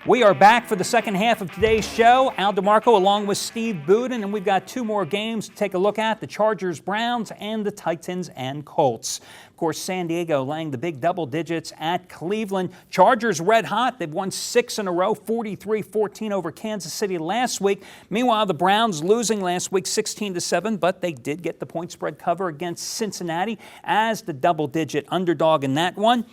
We are back for the second half of today's show. Al DeMarco along with Steve Budin, and we've got two more games to take a look at, the Chargers, Browns, and the Titans and Colts. Of course, San Diego laying the big double digits at Cleveland. Chargers red hot. They've won 6 in a row, 43-14 over Kansas City last week. Meanwhile, the Browns losing last week 16-7, but they did get the point spread cover against Cincinnati as the double-digit underdog in that one.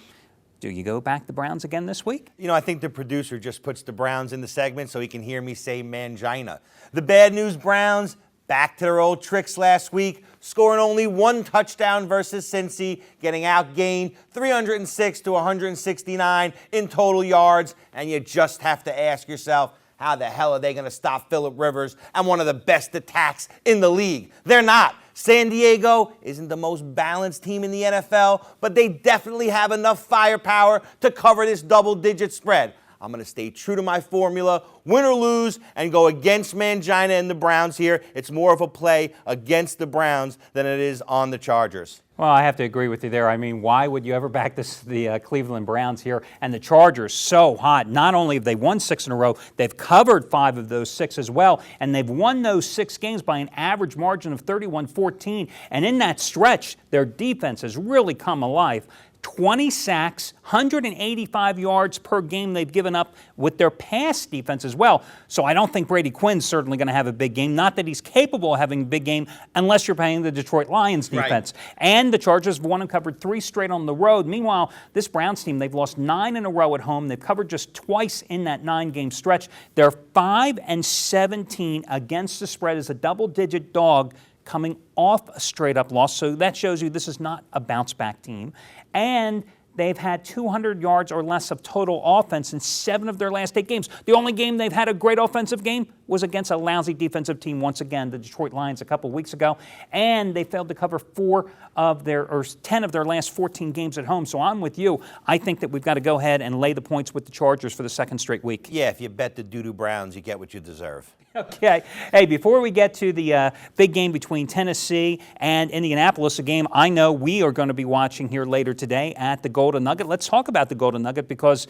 Do you go back the Browns again this week? You know, I think the producer just puts the Browns in the segment so he can hear me say mangina. The bad news Browns, back to their old tricks last week, scoring only 1 touchdown versus Cincy, getting outgained 306 to 169 in total yards, and you just have to ask yourself, how the hell are they going to stop Phillip Rivers and one of the best attacks in the league? They're not. San Diego isn't the most balanced team in the NFL, but they definitely have enough firepower to cover this double-digit spread. I'm going to stay true to my formula, win or lose, and go against Mangina and the Browns here. It's more of a play against the Browns than it is on the Chargers. Well, I have to agree with you there. I mean, why would you ever back the Cleveland Browns here? And the Chargers, so hot. Not only have they won 6 in a row, they've covered 5 of those 6 as well. And they've won those 6 games by an average margin of 31-14. And in that stretch, their defense has really come alive. 20 sacks, 185 yards per game they've given up with their pass defense as well. So I don't think Brady Quinn's certainly going to have a big game. Not that he's capable of having a big game unless you're paying the Detroit Lions defense. Right. And the Chargers have won and covered 3 straight on the road. Meanwhile, this Browns team, they've lost 9 in a row at home. They've covered just twice in that 9-game stretch. They're 5-17 against the spread as a double-digit dog coming off a straight-up loss. So that shows you this is not a bounce-back team. And they've had 200 yards or less of total offense in 7 of their last 8 games. The only game they've had a great offensive game was against a lousy defensive team once again, the Detroit Lions a couple weeks ago. And they failed to cover 10 of their last 14 games at home. So I'm with you. I think that we've got to go ahead and lay the points with the Chargers for the second straight week. Yeah, if you bet the doo-doo Browns, you get what you deserve. Okay. Hey, before we get to the big game between Tennessee and Indianapolis, a game I know we are going to be watching here later today at the Golden Nugget. Let's talk about the Golden Nugget because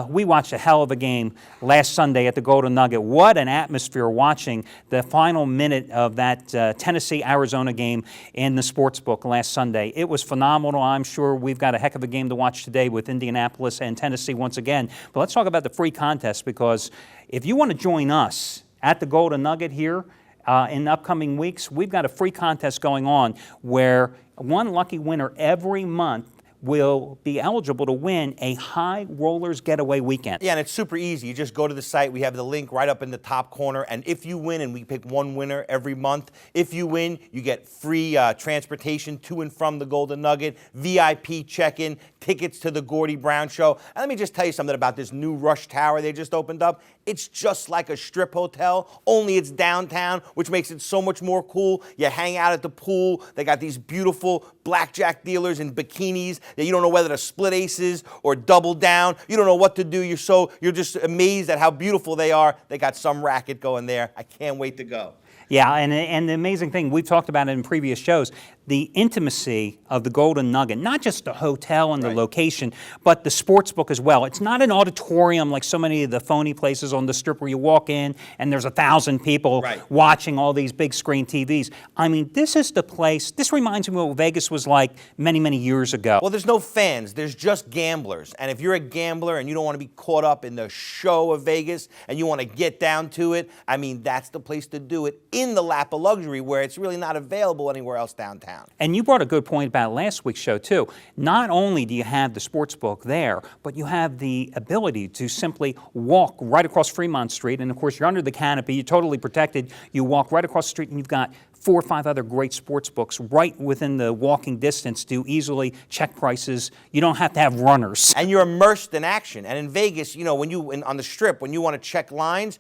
we watched a hell of a game last Sunday at the Golden Nugget. What an atmosphere watching the final minute of that Tennessee-Arizona game in the sportsbook last Sunday. It was phenomenal. I'm sure we've got a heck of a game to watch today with Indianapolis and Tennessee once again. But let's talk about the free contest because if you want to join us at the Golden Nugget here in upcoming weeks, we've got a free contest going on where one lucky winner every month will be eligible to win a High Rollers Getaway weekend. Yeah, and it's super easy. You just go to the site. We have the link right up in the top corner. And if you win, and we pick one winner every month, if you win, you get free transportation to and from the Golden Nugget, VIP check-in, tickets to the Gordy Brown Show. And let me just tell you something about this new Rush Tower they just opened up. It's just like a strip hotel, only it's downtown, which makes it so much more cool. You hang out at the pool. They got these beautiful blackjack dealers in bikinis that you don't know whether to split aces or double down. You don't know what to do. You're just amazed at how beautiful they are. They got some racket going there. I can't wait to go. Yeah, and the amazing thing, we've talked about it in previous shows, the intimacy of the Golden Nugget, not just the hotel and the location, but the sports book as well. It's not an auditorium like so many of the phony places on the Strip where you walk in and there's 1,000 people watching all these big screen TVs. I mean, this is the place, this reminds me of what Vegas was like many, many years ago. Well, there's no fans, there's just gamblers. And if you're a gambler and you don't want to be caught up in the show of Vegas and you want to get down to it, I mean, that's the place to do it in the lap of luxury where it's really not available anywhere else downtown. And you brought a good point about last week's show, too. Not only do you have the sports book there, but you have the ability to simply walk right across Fremont Street. And, of course, you're under the canopy. You're totally protected. You walk right across the street, and you've got 4 or 5 other great sports books right within the walking distance to easily check prices. You don't have to have runners. And you're immersed in action. And in Vegas, you know, on the Strip, when you want to check lines,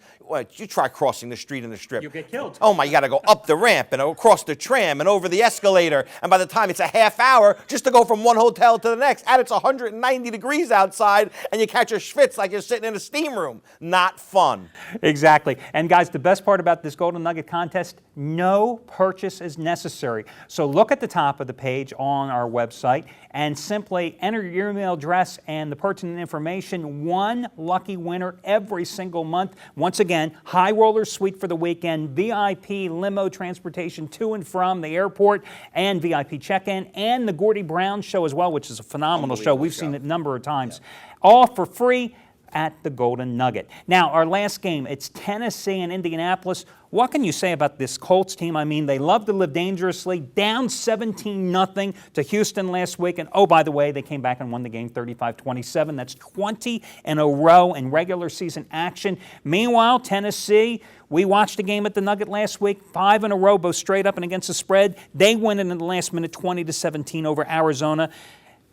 you try crossing the street in the Strip. You'll get killed. Oh, my, you got to go up the ramp and across the tram and over the escalator. And by the time it's a half hour just to go from one hotel to the next, and it's 190 degrees outside, and you catch a schwitz like you're sitting in a steam room. Not fun. Exactly. And, guys, the best part about this Golden Nugget contest, no purchase is necessary. So look at the top of the page on our website and simply enter your email address and the pertinent information. One lucky winner every single month. Once again, High Roller Suite for the weekend, VIP limo transportation to and from the airport, and VIP check-in, and the Gordy Brown show as well, which is a phenomenal show. We've seen it a number of times. All for free at the Golden Nugget. Now, our last game, it's Tennessee and Indianapolis. What can you say about this Colts team? I mean, they love to live dangerously, down 17-0 to Houston last week. And, oh, by the way, they came back and won the game 35-27. That's 20 in a row in regular season action. Meanwhile, Tennessee, we watched a game at the Nugget last week, 5 in a row, both straight up and against the spread. They win it in the last minute, 20-17 over Arizona.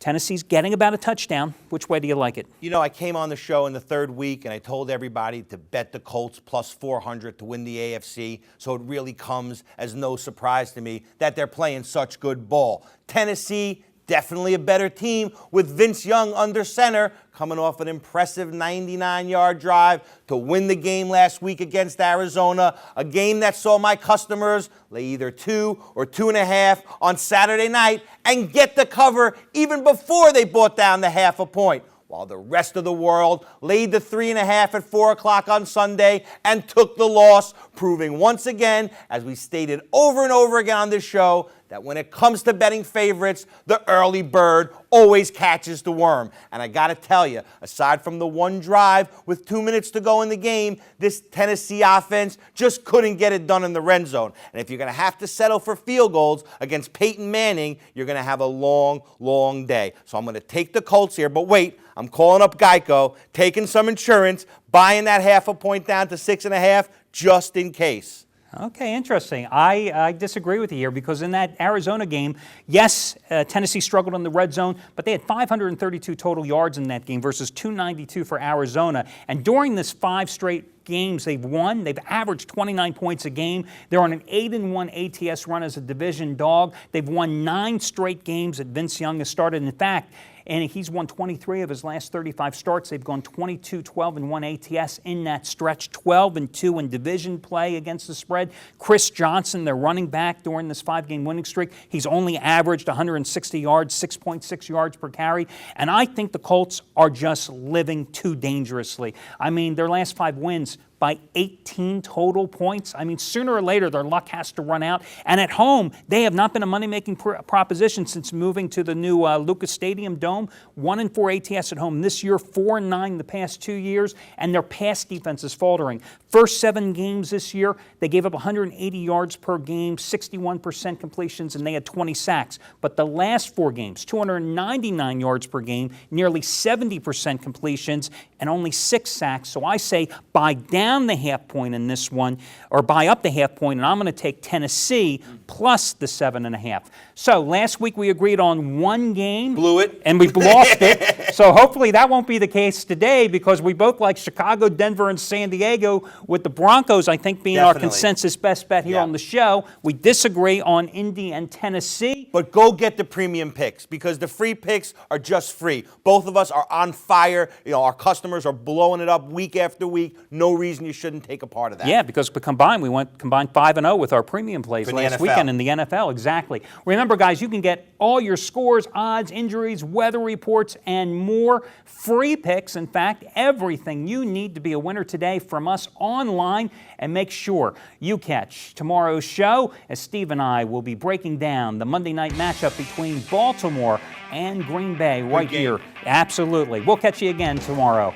Tennessee's getting about a touchdown. Which way do you like it? You know, I came on the show in the third week and I told everybody to bet the Colts plus 400 to win the AFC. So it really comes as no surprise to me that they're playing such good ball. Tennessee, definitely a better team with Vince Young under center, coming off an impressive 99-yard drive to win the game last week against Arizona, a game that saw my customers lay either 2 or 2.5 on Saturday night and get the cover even before they brought down the half a point, while the rest of the world laid the 3.5 at 4 o'clock on Sunday and took the loss, proving once again, as we stated over and over again on this show, that when it comes to betting favorites, the early bird always catches the worm. And I got to tell you, aside from the one drive with 2 minutes to go in the game, this Tennessee offense just couldn't get it done in the red zone. And if you're going to have to settle for field goals against Peyton Manning, you're going to have a long, long day. So I'm going to take the Colts here. But wait, I'm calling up Geico, taking some insurance, buying that half a point down to 6.5 just in case. Okay, interesting. I disagree with you here because in that Arizona game, yes, Tennessee struggled in the red zone, but they had 532 total yards in that game versus 292 for Arizona. And during this 5 straight games they've won, they've averaged 29 points a game. They're on an 8-1 ATS run as a division dog. They've won 9 straight games that Vince Young has started. In fact, and he's won 23 of his last 35 starts. They've gone 22-12-1 ATS in that stretch, 12-2 in division play against the spread. Chris Johnson, their running back during this 5-game winning streak, he's only averaged 160 yards, 6.6 yards per carry. And I think the Colts are just living too dangerously. I mean, their last 5 wins by 18 total points. I mean, sooner or later, their luck has to run out. And at home, they have not been a money-making proposition since moving to the new Lucas Stadium Dome. 1-4 ATS at home this year, 4-9 the past 2 years, and their pass defense is faltering. First 7 games this year, they gave up 180 yards per game, 61% completions, and they had 20 sacks. But the last 4 games, 299 yards per game, nearly 70% completions, and only 6 sacks. So I say buy down the half point in this one, or buy up the half point, and I'm going to take Tennessee plus the 7.5. So last week we agreed on 1 game. Blew it. And we lost it. So hopefully that won't be the case today because we both like Chicago, Denver, and San Diego, with the Broncos, I think, being our consensus best bet here on the show. We disagree on Indy and Tennessee. But go get the premium picks because the free picks are just free. Both of us are on fire. You know, our customers are blowing it up week after week. No reason you shouldn't take a part of that. Yeah, because we went combined 5-0 with our premium plays last weekend in the NFL. Exactly. Remember, guys, you can get all your scores, odds, injuries, weather reports, and more free picks. In fact, everything you need to be a winner today from us online. And make sure you catch tomorrow's show as Steve and I will be breaking down the Monday night matchup between Baltimore and Green Bay right here. Absolutely. We'll catch you again tomorrow.